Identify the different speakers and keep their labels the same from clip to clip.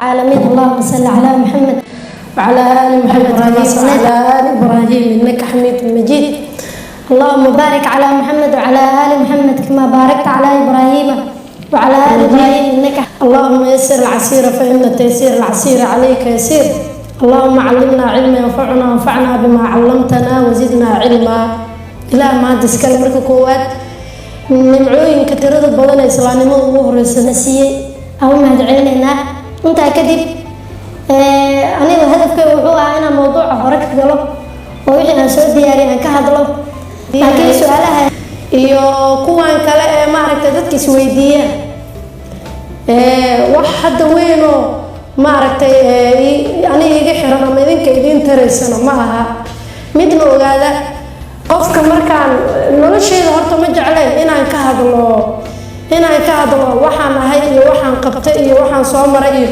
Speaker 1: عالمين. اللهم صل على محمد وعلى آل محمد كما صليت على آل إبراهيم إنك حميد مجيد. اللهم بارك على محمد وعلى آل محمد كما باركت على إبراهيم وعلى آل إبراهيم إنك. اللهم يسر العسير فإن تيسير العسير عليك يسير. اللهم علمنا علما ينفعنا وانفعنا بما علمتنا وزدنا علما. إلى ما تسكن مرك كوات نمعوين كتير بدن إسلامي وظهر السنسية أو ما دعينا أنت كذب. أنا الهدف هو أنا موضوع حركة قلب وإحنا سود دياري أنا كهذا لكن سؤالها يكون كلا ما عرفت تذكر سويدية واحد وينه ما عرفت يعني يجي حرام ما يمكن يدين ترسنا معها مثل هذا قف كمركان نقول شيء هرت مجعله إن كهذا وحنا هاي وحنا قبتي وحنا صامري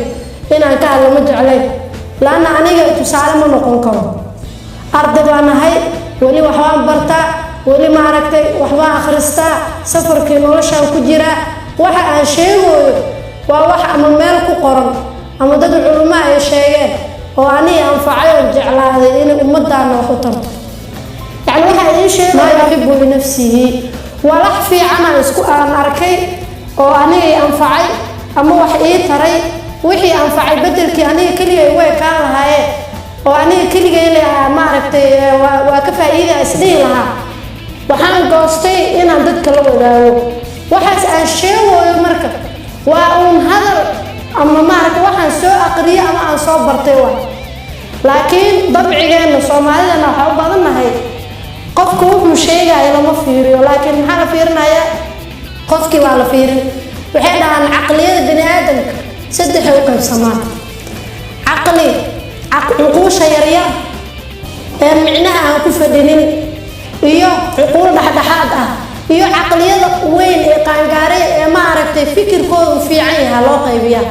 Speaker 1: إن كهذا مجعله لأن أنا تسأل من نقولكم أرض أنا هاي ولي وحوان برتا ولي ما عرفت وحوان أخرستا سفر كنوشة وكجرا وح شيء ووح أما مالك قرن أما ضد العلماء شيء وأني أنفعي وجعل هذا إن أمضنا وخطرت يعني واحد شيء ما يحب لنفسه ولا في عمل أنا أركي وأني أنفعي أما وحي تري وحي أنفعي بدل كأني كل يوم كان هاي وأني كل يوم ما عرفت وكفى إذا أسدي لها وحان قاستي إن عندك لو وحس الشيء ومركب وأن هذا أما ما عرفت وحن سوء أقرية أما أن صوب برتوه لكن طبعي جانا صومالي أنا حب هذا هاي قفك وحن شيء إلى ما فيري ولكن حنا فيرنا يا قفك وعلى فيري وحنا عن عقلية بني آدم سد حقوق السماء عقلي عقول شيرية معناها كيف دينين iyo عقول dhaxdhaxaad ah iyo aqliyada weyn ee qaangaare ee ma aragtay fikirkoodu fiican yahay loo qaybiyaa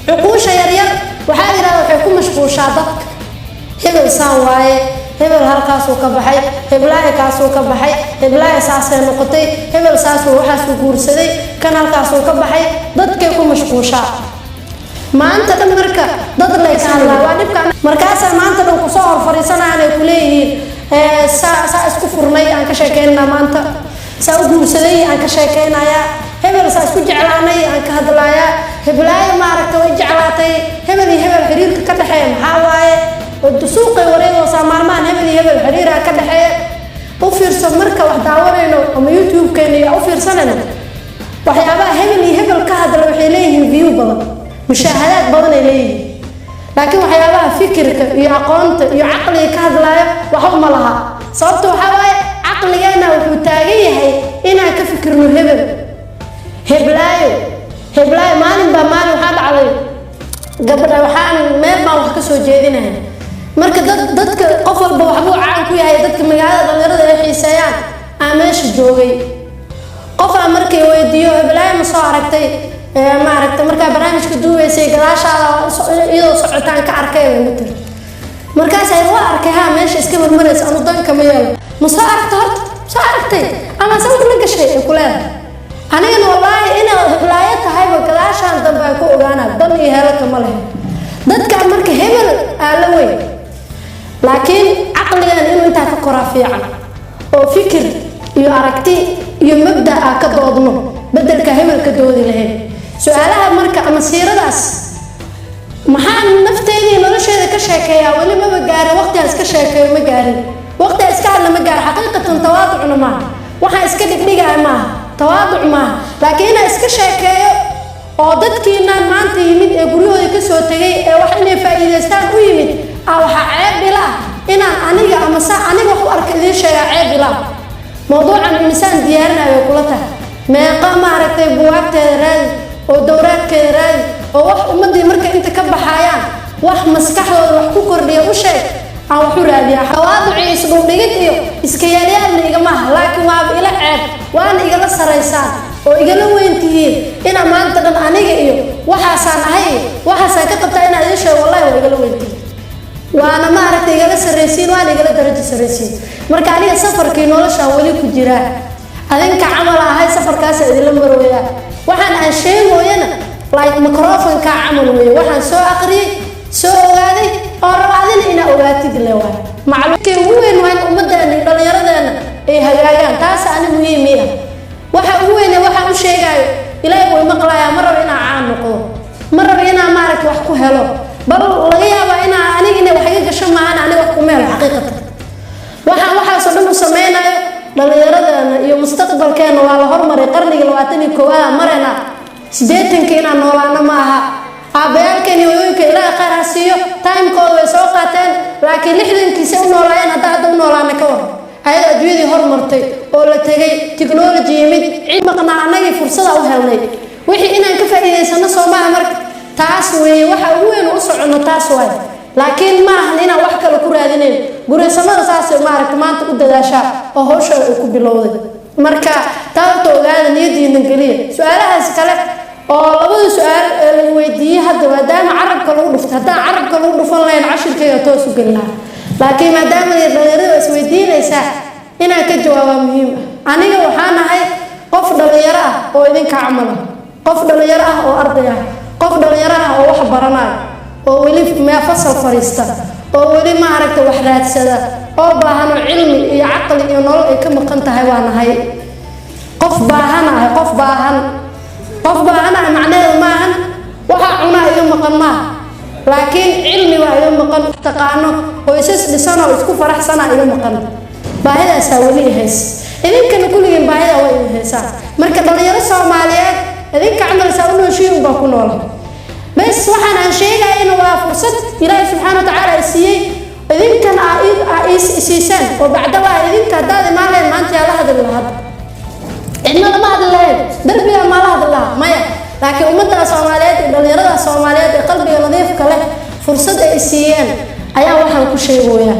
Speaker 1: عقوشة yaryar waxa yiraahdo waxay ku mashquushaa dadka hebel saan waaye hebel halkaas uu ka baxay heblaay kaas uu ka baxay heblaay saasay noqotay hebel saas uu waxaas ku guursaday kan halkaas uu ka baxay dadkay ku mashquushaa maanta dhan marka dad la isla waa dhibkan markaas maanta dhan ku soo horfariisanayaan ku leeyihiin saa isku furnay aan ka sheekeynaa maanta saa u guursaday aan ka sheekeynayaa hebel saa isku jeclaanay aan ka hadlayaa heblaay ma aragtay way jeclaatay hebel iyo hebel xiriirka ka dhaxeeya maxaa waaye oo suuqa wareego Soomaalimaan hebel iyo hebel xiriirka ka dhaxeeya u fiirso marka wax daawanayno ama YouTube-keena u fiirsanayno waxyaabaha hebel iyo hebel ka hadla waxay leeyihiin view badan mushahadaad badan ay leeyihiin laakiin waxyaabaha fikirka iyo aqoonta iyo caqliga ka hadlaya waxa ma laha sababtoo waxa waaye caqligeena wuxuu taagan yahay inaan ka fikirno heblaay maalin waxa dhacday gabadha waxaan meel baan wax ka soo jeedinahay marka dadka qof walba waxa uu caan ku yahay dadka magaalada dhalinyarada ay xiiseeyaan aan meesha joogay qof aan markay weydiiyo heblaay ma soo aragtay ما عرفت مركب برامج كدوة سي قداش على يدو سعتان كأركي ومتر مركز هو أركيها ماشي اسكبر مرس أنا ضن كميال مساعرت هرت مساعرتي أنا سويت لك شيء كلها أنا والله إنا ولايات هاي وقداش عن ضن بيكو أنا ضن يهلك ماله ضد كان مركب هبل علوي لكن عقلي إنه أنت كقرافي عنا وفكر يعرفتي يمبدأ كضادنه بدل كهبل كدودي له سؤالها مركا أما سيرداس محان نفتيني نرشيدا كشاكيا ولا ما بقاري وقتها اسكشاكيا ما قاري وقتها اسكعنا ما قاري حقيقة تواضعنا معه وحا اسكدك نيقا معه تواضع معه لكن هنا اسكشاكيا وضدكينا مانتا يميد اقريوه يكسو تغي وحاني فايدستان ويميد او عيب بلا انا انيقا اما سا انيقا وحو اركدين شيء عيب بلا موضوع عن الانسان ديارنا ويقولتها meeqa ma aragtay buwaagteeda raadi oo dowraadkeeda raadi oo wax ummadii marka inta ka baxayaan wax maskaxdooda wax ku kordhiya u sheeg aan wax u raadiyaa xawaaduci isku dhigid iyo iska yaryaalna igama aha laakiin waa ila ceeb waana igala saraysaan oo igala weyntihiin ina maanta dhan aniga iyo waxaasaan ahay waxaasaan ka qabtaa inaan idin sheego wallahi waa igala weyntihiin waana ma aragtay igala saraysiin waana igala darajo saraysiin marka aniga safarkii nolosha wali ku jiraa adinka camal ahay safarkaas idin la marweeyaa waxaan aan sheegoyana like microphone ka camal weeye waxaan soo aqriyay soo ogaaday oo raadina ina ogaatid leeyahay macluumaadka ugu weyn waa in ummadana dhalinyaradeena ay hagaagaan taas aan muhiim ah waxa ugu weyn waxa uu sheegayo ilaahay way maqlaaya mar raba inaa caan noqdo mar raba inaa maaragtay wax ku helo bal laga yaabaa inaa anigina wax iga gasho maahan aniga wax ku meel xaqiiqatan waxa soo dhan u sameeynayo dhalinyaradeena iyo mustaqbalkeena waa la hormaray qarniga 21 marena 80 inaan noolaano maaha abeelkan iyo hooyinka ilaahay qaar ha siiyo time-kooda way soo qaateen laakiin 60-kiisa u noolaayeen hadda u noolaana ka war ayada adduunyadii hormartay oo la tagay technology yimid cid maqnaa anagii fursada u helnay wixii inaan ka faa'iideysano Soomaaliya marka taas weeye waxa ugu weyn u socono taas waay laakiin ma ahan inaan wax kale ku raadineen gurisamada saas maaragtay maanta u dadaasha oo hawsha ku bilowday marka taabto ogaada niyadiina galiya su'aalahaas kale oo labada su'aal la weydiiyay hadda maadaama carabka lagu dhufto haddaan carabka lagu dhufan lahayn cashirkayga toos u gelnaa laakiin maadaama dhalinyarada is weydiinaysaa inaan ka jawaabo muhiim ah aniga waxaan ahay qof dhalinyaro ah oo idinka camal ah qof dhalinyaro ah oo arday ah qof dhalinyaro ah oo wax baranayo oo weli ma fasal fariista oo weli ma aragta wax raadsada oo baahan cilmi iyo aqal iyo nolol ay ka maqan tahay waan ahay qof baahan macnaheedu maahan waxa cunaa iyo maqan ma laakiin cilmi waa iyo maqan taqaano qoysas dhisan oo isku faraxsana iyo maqan baahidaas wali hays idinkana kulligeen baahida way haysaa marka dhalinyaro Soomaaliyeed idinka camal saawno shiin baa ku nool bas waxaan aan sheegay in waa fursad Ilaahay subhanahu wa ta'ala siiyay idinkan siisan oo bacdaba idinka hadaad maaleen maanta la hadlaad inna ma hadlaad darbiga ma la hadlaa maya laakiin ummadda Soomaaliyeed dhalinyarada Soomaaliyeed ee qalbiga nadiif ka leh fursad ay siiyeen ayaa waxaan ku sheegayaa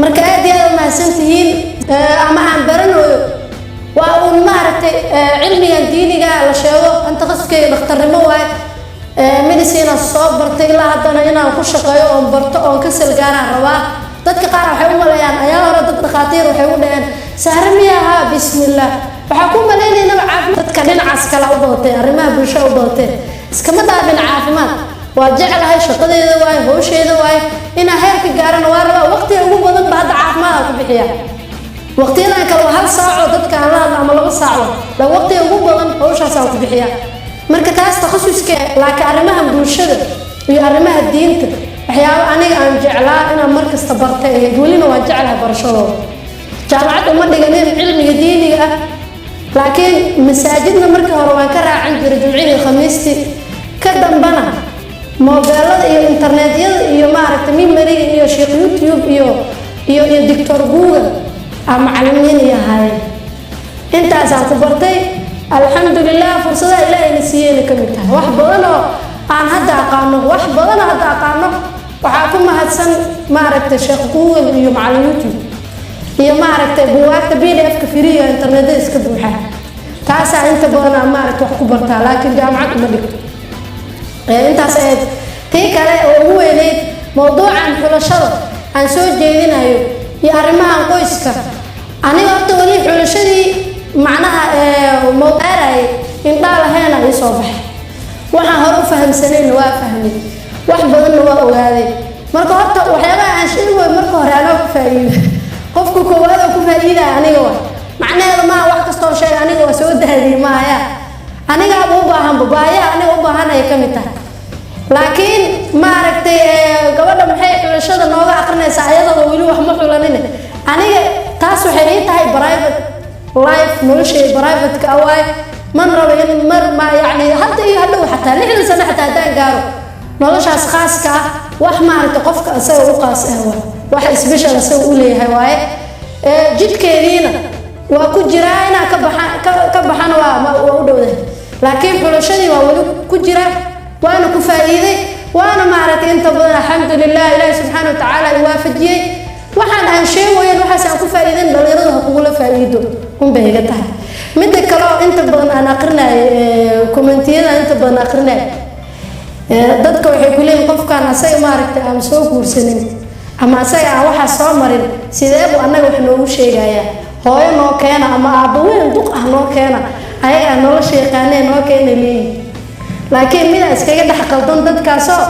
Speaker 1: marka aad iyo aad mahadsantihiin ama aan baranayo waa uu maaragtay cilmiga diiniga la sheego anta qofkay dhakhtarnimo waay medicine soo bartay ilaa haddana inaan ku shaqeeyo oo barto oo ka salgaaraan rabaa dadka qaar waxay u maleeyaan ayaa hore dad dhaqaatiir waxay u dhaheen saarmiyaha bismillah waxa ku maleynayna caafimaad dadka dhinacaas kala u dootay arrimaha bulshada u dootay iskama daabin caafimaad waa jecelahay shaqadeeda waay hawsheeda waay ina heerka gaaran waa rabaa waqti ugu badan baad caafimaad ku bixiya waqtiga kale hal saaco dadka aan la hadla ama 2 saaco la waqti ugu badan hawshaas aan ku bixiya marka taas takhasuska laakiin arrimaha bulshada iyo arrimaha diinta waxyaabo aniga aan jeclaa inaan markasta bartay welina waan jeclahay barashadooda jaamacad uma dhiganin cilmiga diiniga ah laakiin masaajidna markii hore waan ka raacan jiray jumcihii khamiistii ka dambana mobilada iyo internetyada iyo maaragtay mimariga iyo sheekh YouTube iyo Dr. Google ama macallimiin yahay intaas aan ku bartay alxamdulillah fursada ilaahay na siiyay kamid tahay wax badan oo aan hadda aqaano waxa ku mahadsan maaragtay sheekh Google iyo macallin YouTube iyo maaragtay buugaagta PDF ka firiyo internet iska buuxa taas inta badan maaragtay wax ku bartaa laakiin jaamacad ma dhigto intaas aad tii kale oo ugu weyneyd mowduucan xulashada aan soo jeedinayo iyo arrimaha qoyska aniga horta wali xulashadii macnaha mowduucay indha lahayn ay soo baxay waxaan hor u fahamsaneen waa fahmay wax badan waa ogaaday marka horta waxyaabaha aan sheegay marka hore aan ku faa'iido qofku koowaad ku faa'iida aniga waa macnaheedu ma wax kasto sheeg aniga waa soo daadiyay maaya aniga u baahan aniga u baahan ay kamid tahay laakiin ma aragtay gabadha maxay xulashada nooga aqrinaysaa ayadoo wali wax ma xulanin aniga taas waxay tahay private life noloshay private ka awaay man rabo in mar ma yani hadda iyo hadhow xataa 6 sano xataa hadaan gaaro noloshaas khaaska wax ma aragtay qofka asaga u qaas ah wax special asaga u leeyahay waaye jidkeediina waa ku jiraa inaa ka baxan waa u dhowdahay laakiin xulashadii waa wali ku jira waana ku faa'iiday waana maaragtay inta badan alxamdulillah ilaahay subxaanahu wa ta'ala waafajiyay waxaan aan sheegayn waxaas aan ku faa'iideyn dhalinyarada kugu la faa'iido bay iga tahay mid kale oo inta badan aan aqrinay commentiyada inta badan aqrinay dadka waxay ku leeyihiin qofkan asaga maaragtay aan soo guursanin ama asaga aan waxa soo marin sidee buu anaga wax noogu sheegaya hooyo noo keena ama aabbo weyn duq ah noo keena ayaga nolosha yaqaanay noo keena leeyihiin laakiin mid iskaga dhex qaldan dadkaasoo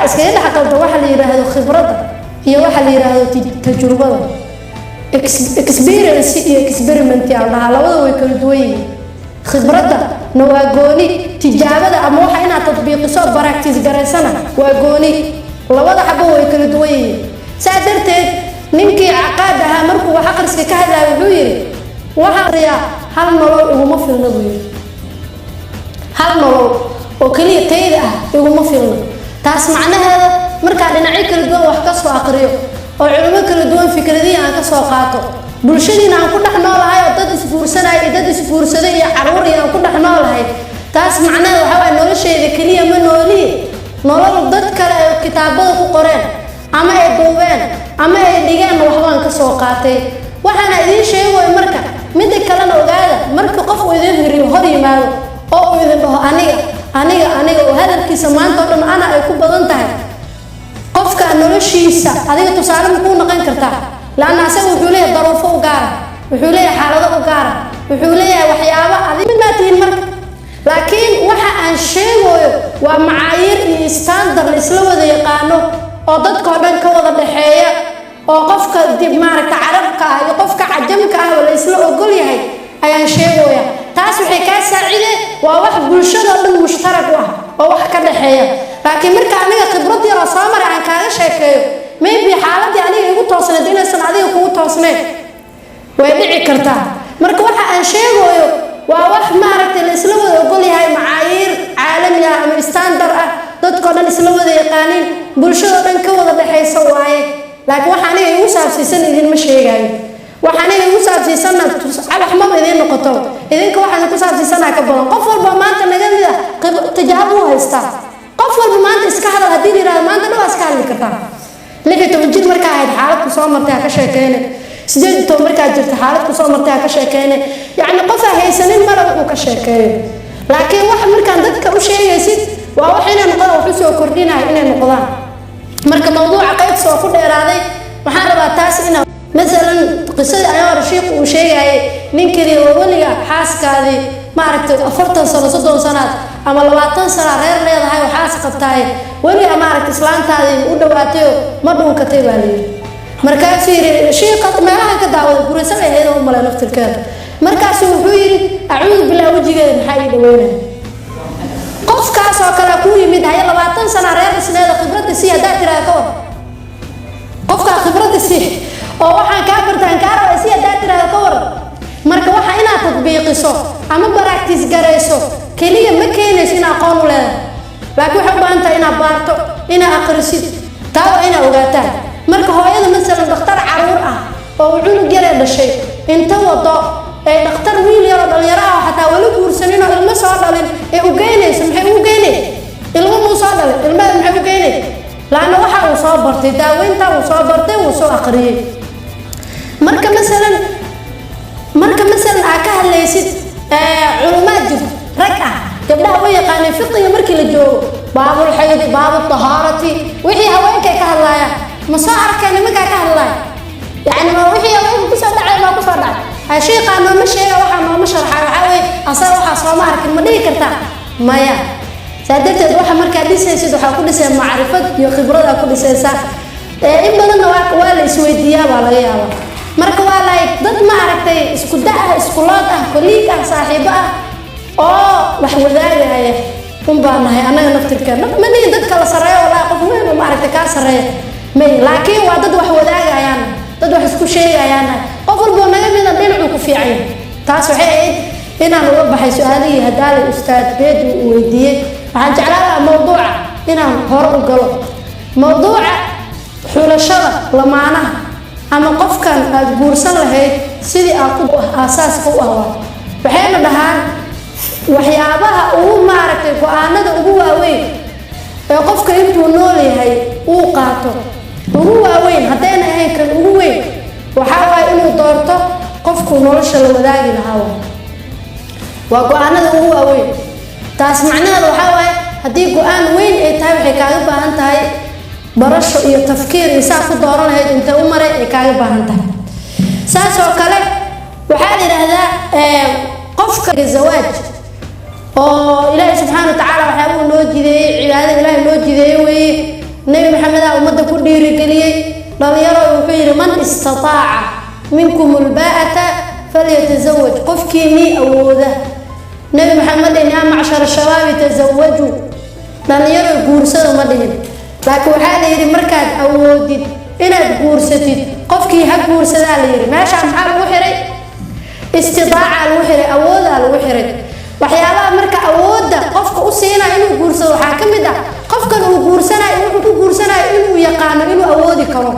Speaker 1: iskaga dhex qaldan waxa la yiraahdo khibradda iyo waxa la yiraahdo tajrubada. Experience iyo experiment yaa lahaa labada way kala duwan yihiin. khibradda waa gooni, tijaabada ama waxa inaad tatbiiqiso practice garaysana waa gooni, labada xabo way kala duwan yihiin. saa darteed ninkii caqaad ahaa markuu wax akhriska ka hadlaya wuxuu yiri waxa riyaa hal nolol iguma filna buu yiri, hal nolol oo kaliya tayda ah iguma filna. taas macnaheeda markaa dhinacyo kala duwan wax ka soo aqriyo oo culimo kala duwan fikradii aan ka soo qaato, bulshadiina aan ku dhex noolahay oo dad isfuursanay dad isfuursaday iyo caruur aan ku dhex noolahay, taas macnaheeda waxa waa nolosheeda kaliya ma nooli nolol dad kale ay kitaabada ku qoreen ama ay duubeen ama ay dhigeen waxbaan ka soo qaatay. waxaana idin sheegayo marka mid kalena ogaada marka qof uu idin hiriyo hor yimaado oo uu idin dhaho aniga oo hadalkiisa maanta oo dhan ana ay ku badan tahay, qofka noloshiisa adiga tusaale ma ku noqon kartaa, laana asaga wuxuu leeyahay daruufo u gaar ah, wuxuu leeyahay xaalado u gaar ah, wuxuu leeyahay waxyaabo adiga ma tihin marka. laakiin waxa aan sheegayo waa macaayiir iyo standard isla wada yaqaano oo dadka oo dhan ka wada dhaxeeya oo qofka dib maaragta carabka ah iyo qofka cajamka ah wala isla ogol yahay ayaan sheegaya. taas waxay ka saacidee waa wax bulshada dhan mushtarak ah oo wax ka dhaxeeya. laakiin marka aniga khibrad yar oo soo maray aan kaaga sheekeeyo maybe xaaladii aniga igu toosneed inaysan adiga kugu toosneyn way dhici kartaa. marka waxa aan sheegayo waa wax maaragta la isla wada ogol yahay, macaayiir caalami ah ama standard ah dadka dhan isla wada yaqaaniin bulshada dhan ka wada dhaxaysa waaye. laakiin waxa aniga igu saabsiisan idin ma sheegayo, waxa aniga igu saabsiisan wax ma idin noqoto idinka waxa ku saabsiisanaa ka badan. qof walba maanta naga mid ah tijaabo u haysta, qof walba maanta iska hadal haddii la yiraahdo maanta dhan waa iska hadli kartaa. 16 jir markaa ahayd xaalad ku soo martay ka sheekeynay, 18 markaa jirta xaalad ku soo martay ka sheekeynay, yacni qof haysanin mara wuxuu ka sheekeeyo. laakiin wax markaan dadka u sheegaysid waa wax inay noqdaan wax soo kordhinaya inay noqdaan. marka mawduuca qayb soo ku dheeraaday waxaan rabaa taas inaan مثلا قصة أنا رشيق وشيء ننكر وولي حاسكادي ما عرفت أفرت سنة 6 سنوات أما 20 سنة غير ليه هاي وحاس قبتاي ولي ما عرفت إسلام تادي ودواتيو ما دون كتيبة لي مركز شيء قط ما لها كدعوة برسالة هذا هم لا نفس الكلام مركز وحير أعوذ بالله وجهي الحي دوينه قف كاس وكلا كوري مد هاي 20 سنة غير سنة خبرت السيا دات راكور قف خبرت السيا oo waxaan ka bartaan ka rabaa si aad tiraahdo ka war marka waxa inaad tatbiiqiso ama practice gareyso kaliya ma keenayso in aqoon u leedahay laakiin waxa u baahan tahay inaad baarto inaad aqrisid taa inaad ogaataan marka hooyada mesela dhakhtar caruur ah oo cunug yar dhashay inta wado ee dhakhtar wiil yar oo dhalinyaro ah xataa wali guursanin oo ilmo soo dhalin ee u geynayso maxay u geynay ilmo muu soo dhalin ilmaha maxay u geynay laana waxa uu soo bartay daaweynta uu soo bartay uu soo aqriyay marka مثلا aka hadlaysid culumaad jir rag ah gabdhaha way yaqaaneen fiqiga markii la joogo baabul hayd baabul taharati wixii haweenka ka hadlaaya ma soo arkay nimanka ka hadlaaya yani ma wixii haweenka ku soo dhacay ma ku soo dhacay sheekha ma sheega waxa ma sharxay waxa way asal waxa soo ma arkin ma dhigi kartaa maya saadabteed waxa marka dhisaysid waxa ku dhisay macrifad iyo khibrad ku dhisaysa in badan waa la isweydiiyaa baa laga yaabaa marka waa like dad ma aragtay isku daa isku lood ah kolleeg ah saaxiibo ah oo wax wadaagaya baan anaga naftirkeena ma nihin dadka la sareeyo wala qof weyn ma aragtay ka sareeyo may laakiin waa dad wax wadaagayaan dad wax isku sheegayaan qof walba naga mid ah dhinacu ku fiican taas waxay ahayd inaan uga baxay su'aalihii hadaal ustaad beed uu weydiiyay waxaan jeclaa mawduuca inaan hore u galo mawduuca xulashada lamaanaha ama qofkan aad guursan lahayd sidii aad ku aasaaska u ahwaa waxayna dhahaan waxyaabaha ugu maaragtay go'aanada ugu waaweyn ee qofka intuu nool yahay uu qaato ugu waaweyn haddayna ahayn kan ugu weyn waxaa waaye inuu doorto qofku nolosha la wadaagi lahaa waa go'aanada ugu waaweyn taas macnaheedu waxaa waaye haddii go'aan weyn ay tahay waxay kaaga baahan tahay barasho iyo tafkiir isaa ku dooran lahayd inta u maray ay kaaga baahan tahay saas oo kale waxaa la yiraahdaa qofka zawaaj إلهي سبحانه وتعالى وحيابه نوجده عبادة إلهي نوجده نبي محمد أمده كله رجليه لم يروا وحير من استطاع منكم الباءة فليتزوج قفكي مي أوده نبي محمد إن يا معشر الشباب تزوجوا لم يروا قورسة مدهن لكن هذا يري مركز أودي إن قورستي قفكي هك قورسة ليري ماشي عم حال وحري استطاع الوحري أوده الوحري waxyaabaha marka awoodda qofka u siinaa inuu guursado waxa ka mid ah qofkan uu guursanayo wuxuu ku guursanayo inuu yaqaan inuu awoodi karo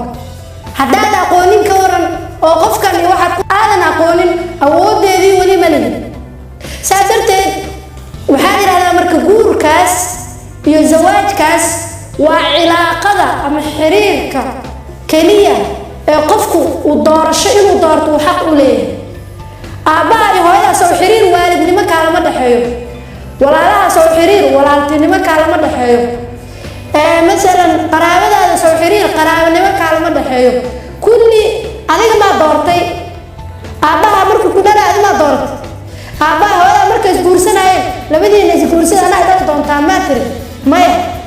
Speaker 1: haddaad aqoonin ka waran oo qofkan waxa aadan aqoonin awoodeedii wali ma leeyahay saadarteed waxa yiraahdaa marka guurkaas iyo zawaajkaas waa cilaaqada ama xiriirka kaliya ee qofku uu doorasho inuu doorto xaq u leeyahay أبا هذا سو حرير والد نما كلام دحيو ولا لا سو حرير ولا نما كلام دحيو مثلا قرابة هذا سو حرير قرابة نما كلام دحيو كل أنا ما دورتي أبا أمرك كلنا أنا ما دورت أبا هذا مركز بورسنا لما دي ناس بورسنا أنا هذا دون تاماتر ما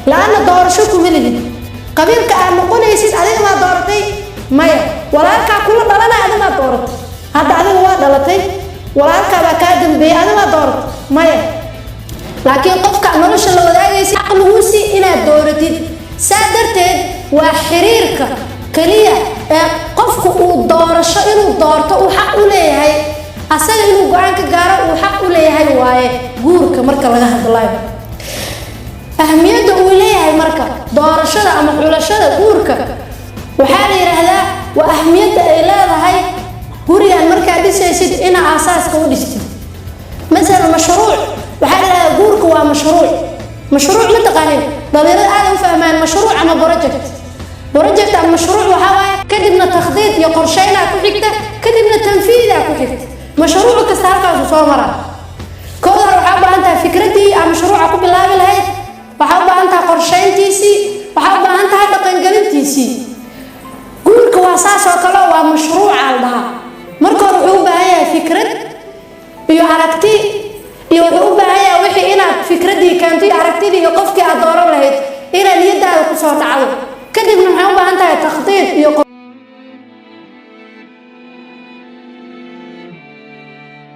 Speaker 1: لأن دور شو كملي قبيل كأن نقول يسيد أنا ما دورتي ما ولا كل دلنا أنا ما دورت هذا أنا هو دلتي ولا كذا كادم بي أنا ما دورت ما لكن قفك نرش اللي وذاك يصير عقله سي إلى دورتي سادرتي وحريرك كلية قفك ودور الشيء ودورته وحق له هاي أصلا إنه قرانك جارة وحق له هاي واي جورك مركب لها الله أهميته وليه هاي مركب دور الشيء أما حول الشيء جورك وحالي هذا وأهميته إلى هاي guriga marka dhisaysid ina asaaska u dhistid مثلا مشروع وحاله guurka waa mashruuc ma taqaanin dhalinyarada aad u fahmaan mashruuc ama project ama mashruuc waxa waaye kadibna takhdiid iyo qorsheyn ku xigta kadibna tanfiid ku xigta mashruuc kasta halkaas soo mara kooda waxa baahan tahay fikradii ama mashruuca ku bilaabi lahayd waxa baahan tahay qorsheyntiisii waxa baahan tahay dhaqangelintiisii guurka waa saas oo kale waa mashruuc alba marka wuxuu u baahan yahay fikrad iyo aragti iyo wuxuu u baahan yahay wixii inaad fikradii keento aragtidii iyo qofkii aad